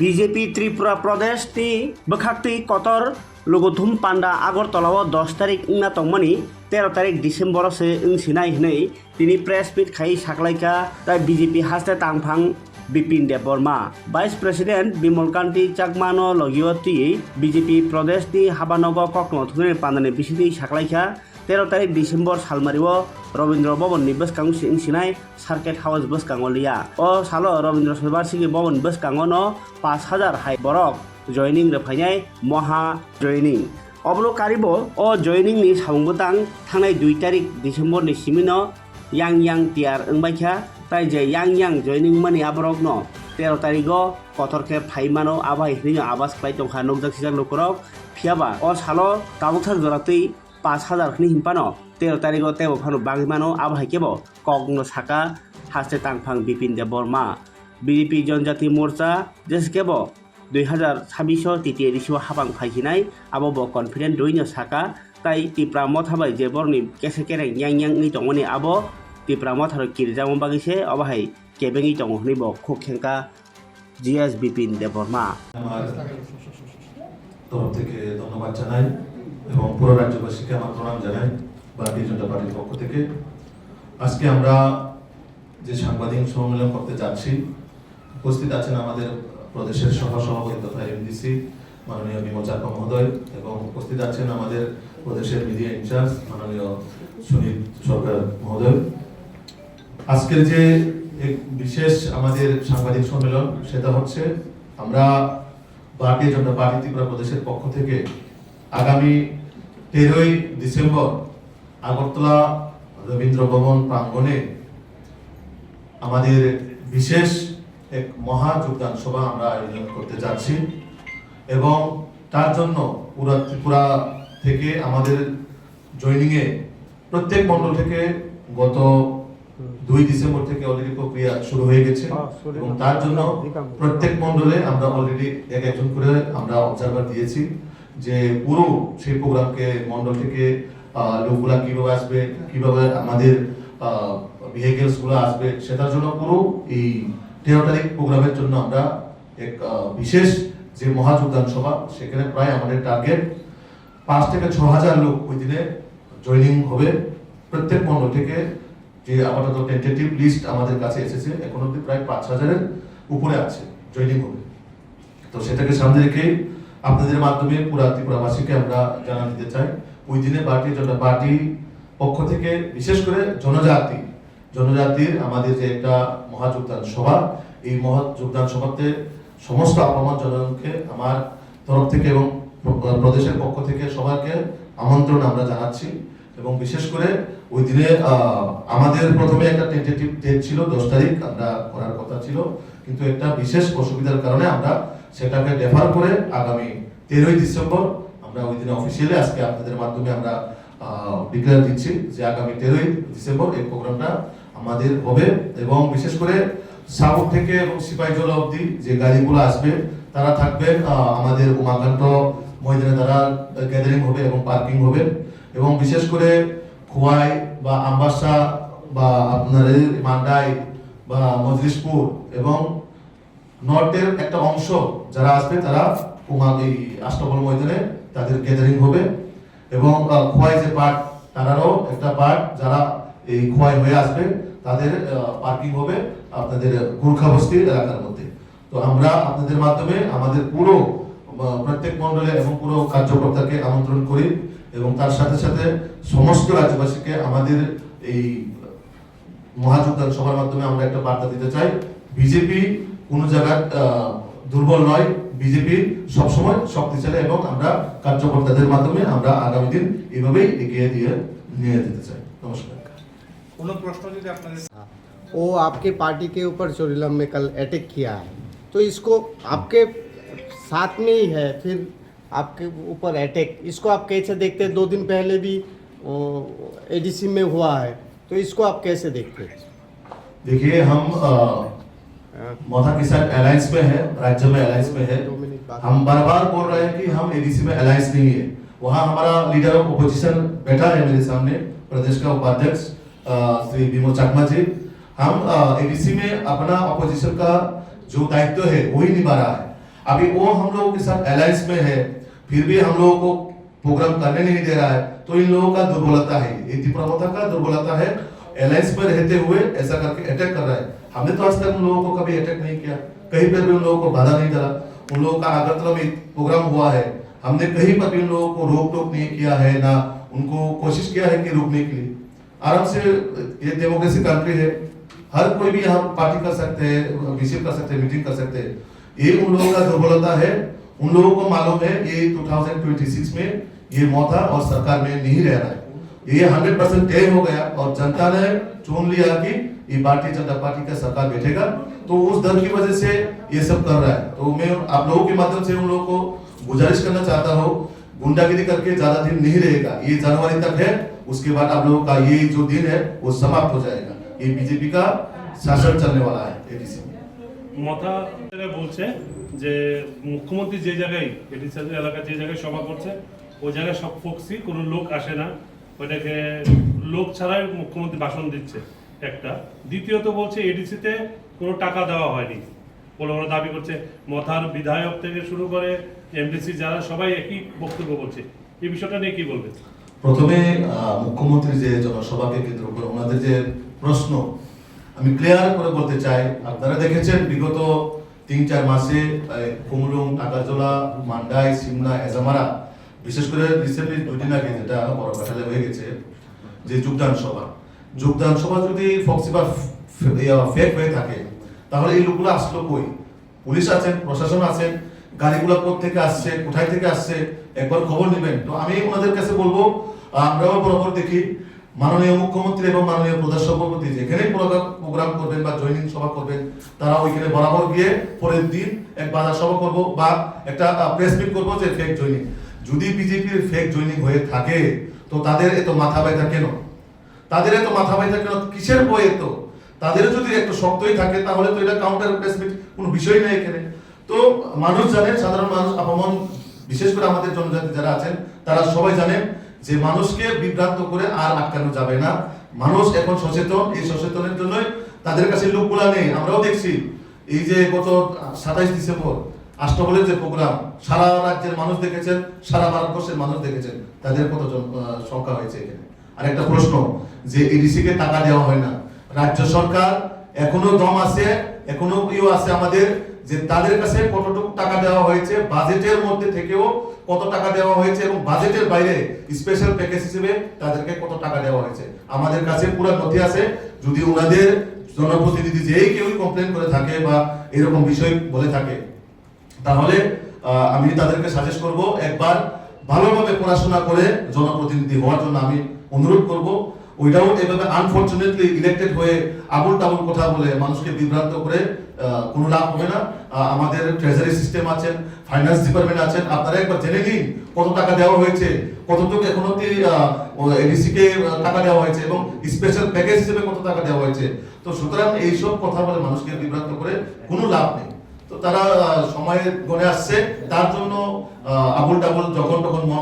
BJP Tripura প্রদেশ তি বখাক্তি কতর লগথুম পান্ডা আগরতলাও 10 তারিখ ইংনা তংমানি 13 তারিখ ডিসেম্বর সে ইংसिनाय हनै তিনি প্রেস মিট খাই সাকলাইকা তাই বিজেপি হাসতে তাংফাং বিপিন দেব বর্মা ভাইস প্রেসিডেন্ট বিমল কান্তি চাকমানো লগিয়তি বিজেপি প্রদেশ তি হাবানগ কক্ন থুনে পান্দানে বিসিতি সাকলাইকা 13 তারিখ ডিসেম্বর সালমারিও রবীন্দ্র ভবন नि बसकांग सिंसिनाय सार्केट हाउस बसकांग लिया ओ सालो रबीन्द्र सभासिंग भवन बसकांग न 5000 हाई बरक जयनिंग रेफायनाय महा जयनिंग अबलो कारिबो ओ जयनिंग नि सावंगतां थांनाय 2 तारिख डिसेम्बर नि सिमिनो yang tiar engbaikha tai je yang joining mani abrok no 13 तारिखो कथरखे फाइमानो आबाय हिनो आबास क्लाइ तंखा नगजाक सिजाक नखराव फियाबा ओ सालो काबुथार जरातै 5000 खनि हिमपानो 13 तारिखो तेबो फानो बागिमानो आबाय केबो कगनो साका हास्ते तांफां बिपिन देब बर्मा बीजेपी जनजाति मोर्चा जेसकेबो 2026 तृतीय एडिशन हाबां फाइखिनाय आबो कन्फिडेंट दोइनो साका ताई तिप्रा मथाबाय जे बरनि केसे केरे yang नि तंगनि आबो तिप्रा मथार किरजामो बागिसे अबाहाय केबेंनि तंगनि बो खोखेंका জিএস বিপিন দেব বর্মা তরফ থেকে ধন্যবাদ জানাই এবং পুরো রাজ্যবাসীকে আমার প্রণাম জানাই ভারতীয় জনতা পার্টির পক্ষ থেকে আজকে আমরা যে সাংবাদিক সম্মেলন করতে যাচ্ছি উপস্থিত আছেন আমাদের প্রদেশের সভাপতি তথা এমডিসি মাননীয় বিমল চাকমা মহোদয় এবং উপস্থিত আছেন আমাদের প্রদেশের মিডিয়া ইনচার্জ মাননীয় সুনীল সরকার মহোদয়। আজকের যে এক বিশেষ আমাদের সাংবাদিক সম্মেলন সেটা হচ্ছে আমরা ভারতীয় জনতা পার্টি ত্রিপুরা প্রদেশের পক্ষ থেকে আগামী 13ই ডিসেম্বর আগরতলা রবীন্দ্র ভবন প্রাঙ্গণে আমাদের বিশেষ এক মহা যোগদান সভা আমরা আয়োজন করতে যাচ্ছি এবং তার জন্য পুরো ত্রিপুরা থেকে আমাদের জয়নিং এ প্রত্যেক মণ্ডল থেকে গত 2 ডিসেম্বর থেকে অলরেডি প্রক্রিয়া শুরু হয়ে গেছে এবং তার জন্য প্রত্যেক মণ্ডলে আমরা অলরেডি একজন করে আমরা অবজারভার দিয়েছি যে পুরো সেই প্রোগ্রামকে মণ্ডল থেকে লোকগুলা কিভাবে আসবে কিভাবে আমাদের ভেহিকলস গুলো আসবে সেটার জন্য পুরো এই 13 তারিখ প্রোগ্রামের জন্য আমরা এক বিশেষ যে মহাযোগদান সভা সেখানে প্রায় আমাদের টার্গেট 5 থেকে 6000 লোক ওই দিনে জয়েনিং হবে প্রত্যেক মণ্ডল থেকে যে আপাতত টেন্টেটিভ লিস্ট আমাদের কাছে এসেছে এখন অবধি প্রায় 5000 এর উপরে আছে জয়েনিং হবে তো সেটাকে সামনে রেখে আপনাদের মাধ্যমে পুরো ত্রিপুরাবাসীকে আমরা জানাতে দিতে চাই ওই দিনে ভারতীয় জনতা পার্টি পক্ষ থেকে বিশেষ করে জনজাতির আমাদের যে একটা মহাযোগদান সভা এই মহাযোগদান সভাতে সমস্ত আপামর জনগণকে আমার তরফ থেকে এবং প্রদেশের পক্ষ থেকে সবাইকে আমন্ত্রণ আমরা জানাচ্ছি এবং বিশেষ করে ওই দিনে আমাদের প্রথমে একটা টেন্টেটিভ ডেট ছিল 10 তারিখ আমরা করার কথা ছিল কিন্তু একটা বিশেষ অসুবিধার কারণে আমরা সেটাকে ডেফার করে আগামী 13ই ডিসেম্বর আমরা ওই দিনে অফিশিয়ালি আজকে আপনাদের মাধ্যমে আমরা ডিক্লেয়ার দিচ্ছি যে আগামী 13ই ডিসেম্বর এই প্রোগ্রামটা আমাদের হবে এবং বিশেষ করে সাউথ থেকে এবং সিপাহীজলা অবধি যে গাড়িগুলো আসবে তারা থাকবেন আমাদের উমাকান্ত ময়দানে তারা গ্যাদারিং হবে এবং পার্কিং হবে এবং বিশেষ করে খোয়াই বা আমবাসা বা আপনার মান্ডাই বা মজলিশপুর এবং নর্থের একটা অংশ যারা আসবে তারা এই আষ্টবল ময়দানে তাদের গ্যাদারিং হবে এবং খোয়াই যে পার্ট তারারও একটা পার্ট যারা এই খোয়াই হয়ে আসবে তাদের পার্কিং হবে আপনাদের গুরখা বস্তি এলাকার মধ্যে তো আমরা আপনাদের মাধ্যমে আমাদের পুরো প্রত্যেক মণ্ডলে এবং পুরো কার্যকর্তাকে আমন্ত্রণ করি এবং তার সাথে সাথে সমস্ত রাজ্যবাসীকে আমাদের এই মহাযোগদান সভার মাধ্যমে আমরা একটা বার্তা দিতে চাই বিজেপি কোনো জায়গায় দুর্বল নয় বিজেপি সবসময় শক্তিশালী এবং আমরা কার্যকর্তাদের মাধ্যমে আমরা আগামী দিন এইভাবেই এগিয়ে নিয়ে যেতে চাই নমস্কার কোনো প্রশ্ন যদি আপনাদের वो आपके पार्टी के ऊपर चोरीलम में कल अटैक किया है तो इसको आपके साथ में ही है फिर आपके ऊपर अटैक इसको आप कैसे देखते हैं 2 दिन पहले भी एडीसी में हुआ है तो इसको आप कैसे देखते हैं देखिए हम मोथा किसान अलायंस में है राज्य में अलायंस में है हम बार बार बोल रहे हैं कि हम एडीसी में अलायंस नहीं है वहाँ हमारा लीडर ऑफ ओपोजिशन बैठा है मेरे सामने प्रदेश का उपाध्यक्ष श्री विमल चाकमा जी हम एडीसी में अपना अपोजिशन का जो दायित्व है वही निभा रहा है अभी वो हम लोगों के साथ अलायंस में है, फिर भी हम लोगों को प्रोग्राम करने नहीं दे रहा है, तो इन लोगों का दुर्बलता है, ये प्रमोता का दुर्बलता है। अलायंस में रहते हुए ऐसा करके अटैक कर रहा है। हमने तो आज तक उन लोगों को कभी अटैक नहीं किया, कहीं पर भी उन लोगों को बाधा नहीं डाला। उन लोगों का अगरतला में प्रोग्राम हुआ है, हमने कहीं पर भी उन लोगों को रोक टोक नहीं किया है, ना उनको कोशिश किया है कि रोकने के लिए। आराम से, ये डेमोक्रेसी कंट्री है, हर कोई भी यहाँ पार्टी कर सकते हैं, विजिट कर सकते हैं, मीटिंग कर सकते हैं। ये उन लोगों का दुर्बलता है। उन लोगों को मालूम है ये 2026 में ये मौका और सरकार में नहीं रह रहा है, ये 100% तय हो गया और जनता ने चुन लिया कि ये भारतीय जनता पार्टी का सरकार बैठेगा, तो उस डर की वजह से ये सब कर रहा है। तो मैं आप लोगों के माध्यम से उन लोगों को गुजारिश करना चाहता हूँ, गुंडागिरी करके ज्यादा दिन नहीं रहेगा, ये जनवरी तक है, उसके बाद आप लोगों का ये जो दिन है वो समाप्त हो जाएगा। ये बीजेपी का शासन चलने वाला है एडीसी में। মথা বলছে যে মুখ্যমন্ত্রী যে জায়গায় এডিসি এলাকা যে জায়গায় সভা করছে ওই জায়গায় সব ফোকসি কোনো লোক আসে না, ওইটাকে লোক ছাড়াই মুখ্যমন্ত্রী ভাষণ দিচ্ছে একটা। দ্বিতীয়ত বলছে এডিসিতে কোনো টাকা দেওয়া হয়নি বলে ওরা দাবি করছে। মথার বিধায়ক থেকে শুরু করে এমডিসি যারা সবাই একই বক্তব্য বলছে। এই বিষয়টা নিয়ে কি বলবেন? প্রথমে মুখ্যমন্ত্রী যে জনসভাকে কেন্দ্র করে ওনাদের যে প্রশ্ন, আমি ক্লিয়ার করে বলতে চাই, আপনারা দেখেছেন বিগত 3-4 মাসে কুমলুং, টাকারজোলা, মান্ডাই, সিমলা, এজামারা, বিশেষ করে রিসেন্টলি 2 দিন আগে যেটা বড় ঘাটালে হয়ে গেছে যে যোগদান সভা যদি ফক্সি বা ফেক হয়ে থাকে তাহলে এই লোকগুলো আসলো কই? পুলিশ আছেন, প্রশাসন আছেন, গাড়িগুলো কোথা থেকে আসছে, কোথায় থেকে আসছে একবার খবর নেবেন। তো আমি ওনাদের কাছে বলবো, আমরাও বরাবর দেখি মাননীয় মুখ্যমন্ত্রী এবং মাননীয় প্রধান সভাপতি যেখানে প্রোগ্রাম করবেন বা জয়নিং সভা করবেন, তারা ওইখানে বরাবর গিয়ে পরের দিন এক বাজার সভা করবো বা একটা প্রেস মিট করবো যে ফেক জয়নিং। যদি বিজেপির ফেক জয়নিং হয়ে থাকে তো তাদের এত মাথা ব্যথা কেন? কিসের বই? এত তাদের যদি একটু শক্তই থাকে তাহলে তো এটা কাউন্টার প্রেস মিট কোনো বিষয় নেই এখানে। তো মানুষ জানেন, সাধারণ মানুষ, আপমন বিশেষ করে আমাদের জনজাতি যারা আছেন তারা সবাই জানেন যে মানুষকে বিভ্রান্ত করে আর আটকানো যাবে না। মানুষ এখন সচেতন, এই সচেতনের জন্যই তাদের কাছে লোকগুলা নেই। আমরাও দেখছি এই যে গত 27 ডিসেম্বর আষ্টবলের যে প্রোগ্রাম, সারা রাজ্যের মানুষ দেখেছেন, সারা ভারতবর্ষের মানুষ দেখেছেন, তাদের কতজন সংখ্যা হয়েছে এখানে। আর একটা প্রশ্ন যে এডিসি কে টাকা দেওয়া হয় না, রাজ্য সরকার এখনো দম আছে, এখনো আছে আমাদের যে তাদের কাছে কতটুকু টাকা দেওয়া হয়েছে, বাজেটের মধ্যে থেকেও কত টাকা দেওয়া হয়েছে এবং বাজেটের বাইরে স্পেশাল প্যাকেজ হিসেবে তাদেরকে কত টাকা দেওয়া হয়েছে আমাদের কাছে পুরো নথি আছে। যদি ওনাদের জনপ্রতিনিধি যেই কেউ কমপ্লেন করে থাকে বা এরকম বিষয় বলে থাকে তাহলে আমি তাদেরকে সাজেস্ট করব একবার ভালোভাবে পড়াশোনা করে জনপ্রতিনিধি হওয়ার জন্য আমি অনুরোধ করব। ওইটাও এভাবে আনফরচুনেটলি ইলেক্টেড হয়ে আবুল টাবুল কথা বলে মানুষকে বিভ্রান্ত করে কোনো লাভ হবে না। আমাদের ট্রেজারি সিস্টেম আছেন, ফাইন্যান্স ডিপার্টমেন্ট আছেন, আপনারা একবার জেনে নিন কত টাকা দেওয়া হয়েছে, কতটুকু এখন অব্দি এডিসি কে টাকা দেওয়া হয়েছে এবং স্পেশাল প্যাকেজ হিসেবে কত টাকা দেওয়া হয়েছে। তো সুতরাং এইসব কথা বলে মানুষকে বিভ্রান্ত করে কোনো লাভ নেই। তো তারা সময় গণে আসছে, তার জন্য আবুল টাবুল যখন তখন মন